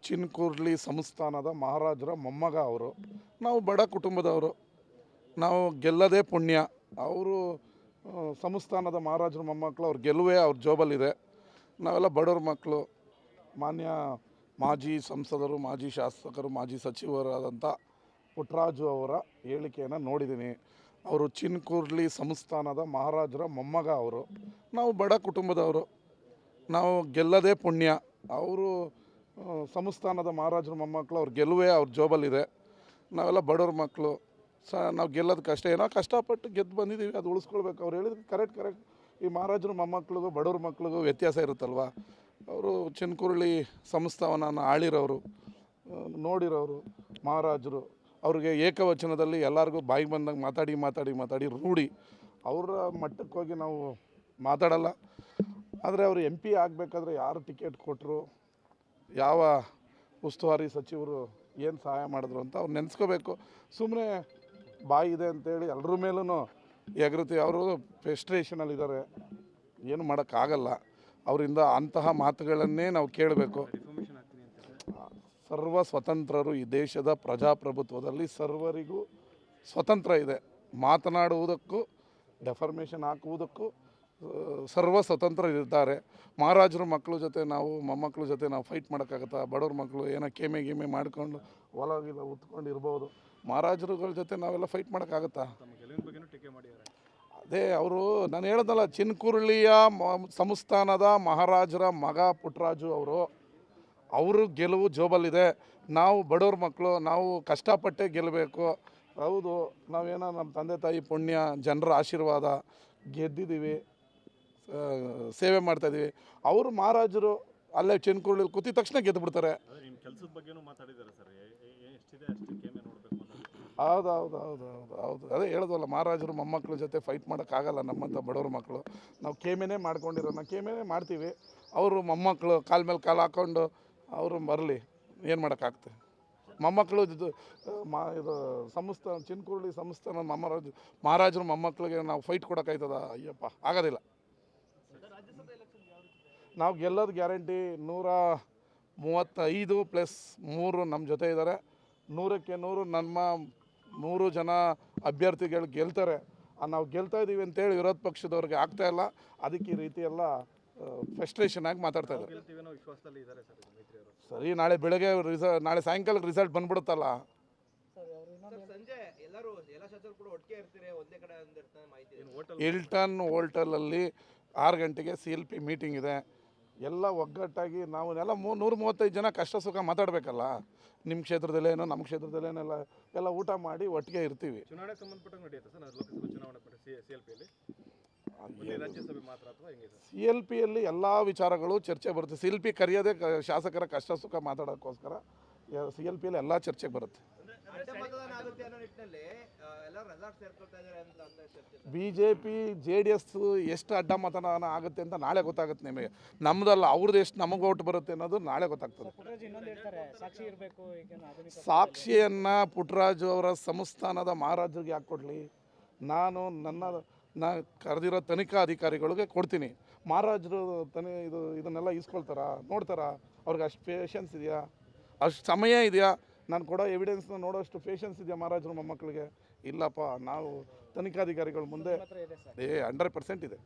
ಚಿನ್ಕುರ್ಲಿ ಸಂಸ್ಥಾನದ ಮಹಾರಾಜರ ಮೊಮ್ಮಗ ಅವರು. ನಾವು ಬಡ ಕುಟುಂಬದವರು, ನಾವು ಗೆಲ್ಲದೇ ಪುಣ್ಯ. ಅವರು ಸಂಸ್ಥಾನದ ಮಹಾರಾಜರ ಮೊಮ್ಮಕ್ಕಳು, ಅವ್ರ ಗೆಲುವೇ ಅವ್ರ ಜೋಬಲ್ಲಿದೆ. ನಾವೆಲ್ಲ ಬಡವ್ರ ಮಕ್ಕಳು. ಮಾನ್ಯ ಮಾಜಿ ಸಂಸದರು, ಮಾಜಿ ಶಾಸಕರು, ಮಾಜಿ ಸಚಿವರಾದಂಥ ಪುಟ್ಟರಾಜು ಅವರ ಹೇಳಿಕೆಯನ್ನು ನೋಡಿದ್ದೀನಿ. ಅವರು ಚಿನ್ಕುರ್ಲಿ ಸಂಸ್ಥಾನದ ಮಹಾರಾಜರ ಮೊಮ್ಮಗ ಅವರು. ನಾವು ಬಡ ಕುಟುಂಬದವರು, ನಾವು ಗೆಲ್ಲದೇ ಪುಣ್ಯ. ಅವರು ಸಂಸ್ಥಾನದ ಮಹಾರಾಜರ ಮೊಮ್ಮಕ್ಕಳು, ಅವ್ರ ಗೆಲುವೇ ಅವ್ರ ಜೋಬಲ್ಲಿದೆ. ನಾವೆಲ್ಲ ಬಡವ್ರ ಮಕ್ಕಳು. ನಾವು ಗೆಲ್ಲೋದು ಕಷ್ಟ, ಏನೋ ಕಷ್ಟಪಟ್ಟು ಗೆದ್ದು ಬಂದಿದ್ದೀವಿ, ಅದು ಉಳಿಸ್ಕೊಳ್ಬೇಕು. ಅವ್ರು ಹೇಳಿದ್ರು ಕರೆಕ್ಟ್. ಈ ಮಹಾರಾಜರ ಮೊಮ್ಮಕ್ಕಳಿಗೂ ಬಡವ್ರ ಮಕ್ಕಳಿಗೂ ವ್ಯತ್ಯಾಸ ಇರುತ್ತಲ್ವ. ಅವರು ಚಿನ್ಕುರ್ಲಿ ಸಂಸ್ಥಾನವನ್ನು ಆಳಿರೋರು, ನೋಡಿರೋರು ಮಹಾರಾಜರು. ಅವ್ರಿಗೆ ಏಕವಚನದಲ್ಲಿ ಎಲ್ಲರಿಗೂ ಬಾಯಿಗೆ ಬಂದಂಗೆ ಮಾತಾಡಿ ರೂಢಿ. ಅವರ ಮಟ್ಟಕ್ಕೆ ಹೋಗಿ ನಾವು ಮಾತಾಡಲ್ಲ. ಆದರೆ ಅವರು MP ಆಗಬೇಕಾದ್ರೆ ಯಾರು ಟಿಕೆಟ್ ಕೊಟ್ಟರು, ಯಾವ ಉಸ್ತುವಾರಿ ಸಚಿವರು ಏನು ಸಹಾಯ ಮಾಡಿದ್ರು ಅಂತ ಅವ್ರು ನೆನೆಸ್ಕೋಬೇಕು. ಸುಮ್ಮನೆ ಬಾಯಿದೆ ಅಂತೇಳಿ ಎಲ್ಲರ ಮೇಲೂ ಎಗರುತ್ತಿ. ಅವರು ಫ್ರಸ್ಟ್ರೇಷನಲ್ಲಿದ್ದಾರೆ, ಏನು ಮಾಡೋಕ್ಕಾಗಲ್ಲ ಅವರಿಂದ. ಅಂತಹ ಮಾತುಗಳನ್ನೇ ನಾವು ಕೇಳಬೇಕು. ಸರ್ವ ಸ್ವತಂತ್ರರು ಈ ದೇಶದ ಪ್ರಜಾಪ್ರಭುತ್ವದಲ್ಲಿ ಸರ್ವರಿಗೂ ಸ್ವತಂತ್ರ ಇದೆ. ಮಾತನಾಡುವುದಕ್ಕೂ ಡೆಫರ್ಮೇಷನ್ ಹಾಕುವುದಕ್ಕೂ ಸರ್ವ ಸ್ವತಂತ್ರ ಇರ್ತಾರೆ. ಮಹಾರಾಜರ ಮಕ್ಕಳ ಜೊತೆ ನಾವು, ಮೊಮ್ಮಕ್ಕಳ ಜೊತೆ ನಾವು ಫೈಟ್ ಮಾಡೋಕ್ಕಾಗತ್ತಾ? ಬಡವ್ರ ಮಕ್ಕಳು ಏನೋ ಗೀಮೆ ಮಾಡ್ಕೊಂಡು ಹೊಲಗಿಲ್ಲ ಉತ್ಕೊಂಡು ಇರ್ಬೋದು. ಮಹಾರಾಜರುಗಳ ಜೊತೆ ನಾವೆಲ್ಲ ಫೈಟ್ ಮಾಡೋಕ್ಕಾಗತ್ತಾ? ಅದೇ ಅವರು, ನಾನು ಹೇಳ್ದಲ್ಲ, ಚಿನ್ಕುರ್ಲಿಯ ಸಂಸ್ಥಾನದ ಮಹಾರಾಜರ ಮಗ ಪುಟ್ಟರಾಜು ಅವರು ಗೆಲುವು ಜೋಬಲ್ಲಿದೆ. ನಾವು ಬಡವ್ರ ಮಕ್ಕಳು, ನಾವು ಕಷ್ಟಪಟ್ಟೇ ಗೆಲ್ಲಬೇಕು. ಹೌದು, ನಾವೇನೋ ನಮ್ಮ ತಂದೆ ತಾಯಿ ಪುಣ್ಯ, ಜನರ ಆಶೀರ್ವಾದ, ಗೆದ್ದಿದ್ದೀವಿ, ಸೇವೆ ಮಾಡ್ತಾಯಿದ್ದೀವಿ. ಅವರು ಮಹಾರಾಜರು ಅಲ್ಲೇ ಚಿನ್ಕುರ್ಲಿ ಕೂತಿದ ತಕ್ಷಣ ಗೆದ್ದು ಬಿಡ್ತಾರೆ. ಹೌದು, ಅದೇ ಹೇಳೋದಲ್ಲ, ಮಹಾರಾಜರು ಮೊಮ್ಮಕ್ಕಳ ಜೊತೆ ಫೈಟ್ ಮಾಡೋಕ್ಕಾಗಲ್ಲ ನಮ್ಮಂಥ ಬಡವ್ರ ಮಕ್ಕಳು. ನಾವು ಕೇಮೆನೇ ಮಾಡ್ಕೊಂಡಿರೋ, ನಾವು ಕೇಮೆನೇ ಮಾಡ್ತೀವಿ. ಅವರು ಮೊಮ್ಮಕ್ಕಳು ಕಾಲ ಮೇಲೆ ಕಾಲು ಹಾಕ್ಕೊಂಡು ಅವರು ಬರಲಿ, ಏನು ಮಾಡೋಕ್ಕಾಗ್ತದೆ? ಮೊಮ್ಮಕ್ಕಳು ಇದು ಚಿನ್ಕುರ್ಲಿ ಸಂಸ್ಥಾನ ಮಹಾರಾಜರ ಮೊಮ್ಮಕ್ಕಳಿಗೆ ನಾವು ಫೈಟ್ ಕೊಡೋಕ್ಕಾಯ್ತದ? ಅಯ್ಯಪ್ಪ, ಆಗೋದಿಲ್ಲ. ನಾವು ಗೆಲ್ಲೋದು ಗ್ಯಾರಂಟಿ. 135+3 ನಮ್ಮ ಜೊತೆ ಇದ್ದಾರೆ. 100ಕ್ಕೆ 100 ನಮ್ಮ 100 ಜನ ಅಭ್ಯರ್ಥಿಗಳು ಗೆಲ್ತಾರೆ. ನಾವು ಗೆಲ್ತಾ ಇದ್ದೀವಿ ಅಂತೇಳಿ ವಿರೋಧ ಪಕ್ಷದವ್ರಿಗೆ ಆಗ್ತಾಯಿಲ್ಲ. ಅದಕ್ಕೆ ಈ ರೀತಿ ಎಲ್ಲ ಫ್ರಸ್ಟ್ರೇಷನ್ ಆಗಿ ಮಾತಾಡ್ತಾ ಇದ್ದಾರೆ. ಸರಿ, ನಾಳೆ ಬೆಳಗ್ಗೆ ನಾಳೆ ಸಾಯಂಕಾಲಕ್ಕೆ ರಿಸಲ್ಟ್ ಬಂದ್ಬಿಡುತ್ತಲ್ಲ. ಹಿಲ್ಟನ್ ಹೋಟೆಲಲ್ಲಿ 6 ಗಂಟೆಗೆ CLP ಮೀಟಿಂಗ್ ಇದೆ. ಎಲ್ಲ ಒಗ್ಗಟ್ಟಾಗಿ ನಾವೆಲ್ಲ 135 ಜನ ಕಷ್ಟ ಸುಖ ಮಾತಾಡಬೇಕಲ್ಲ. ನಿಮ್ಮ ಕ್ಷೇತ್ರದಲ್ಲೇನೋ, ನಮ್ಮ ಕ್ಷೇತ್ರದಲ್ಲೇನೆಲ್ಲ ಎಲ್ಲ ಊಟ ಮಾಡಿ ಒಟ್ಟಿಗೆ ಇರ್ತೀವಿ. ಚುನಾವಣೆಗೆ ಸಂಬಂಧಪಟ್ಟ ನಡೆಯುತ್ತೆ ಸರ್, ಲೋಕಸಭಾ ಚುನಾವಣೆ CLPಯಲ್ಲಿ ರಾಜ್ಯಸಭೆ ಮಾತ್ರ ಅಥವಾ ಹೆಂಗೆ ಸರ್? CLPಯಲ್ಲಿ ಎಲ್ಲ ವಿಚಾರಗಳು ಚರ್ಚೆ ಬರುತ್ತೆ. CLP ಕರೆಯೋದೇ ಶಾಸಕರ ಕಷ್ಟ ಸುಖ ಮಾತಾಡೋಕ್ಕೋಸ್ಕರ. CLPಯಲ್ಲಿ ಎಲ್ಲ ಚರ್ಚೆಗೆ ಬರುತ್ತೆ. BJP JDS ಎಷ್ಟು ಅಡ್ಡ ಮತದಾನ ಆಗುತ್ತೆ ಅಂತ ನಾಳೆ ಗೊತ್ತಾಗುತ್ತೆ ನಿಮಗೆ. ನಮ್ಮದಲ್ಲ, ಅವ್ರದ್ದು ಎಷ್ಟು ನಮಗೆ ಓಟ್ ಬರುತ್ತೆ ಅನ್ನೋದು ನಾಳೆ ಗೊತ್ತಾಗ್ತದೆ. ಸಾಕ್ಷಿಯನ್ನು ಪುಟ್ಟರಾಜು ಅವರ ಸಂಸ್ಥಾನದ ಮಹಾರಾಜರಿಗೆ ಯಾಕೆ ಕೊಡಲಿ? ನಾ ಕರೆದಿರೋ ತನಿಖಾ ಅಧಿಕಾರಿಗಳಿಗೆ ಕೊಡ್ತೀನಿ. ಮಹಾರಾಜರು ಇದನ್ನೆಲ್ಲ ಇಸ್ಕೊಳ್ತಾರಾ? ನೋಡ್ತಾರಾ? ಅವ್ರಿಗೆ ಅಷ್ಟು ಪೇಷನ್ಸ್ ಇದೆಯಾ? ಅಷ್ಟು ಸಮಯ ಇದೆಯಾ? ನಾನು ಕೊಡೋ ಎವಿಡೆನ್ಸ್ನ ನೋಡೋಷ್ಟು ಪೇಷನ್ಸ್ ಇದೆಯಾ ಮಹಾರಾಜರು ಮೊಮ್ಮಕ್ಕಳಿಗೆ? ಇಲ್ಲಪ್ಪ. ನಾವು ತನಿಖಾಧಿಕಾರಿಗಳ ಮುಂದೆ 100% ಇದೆ.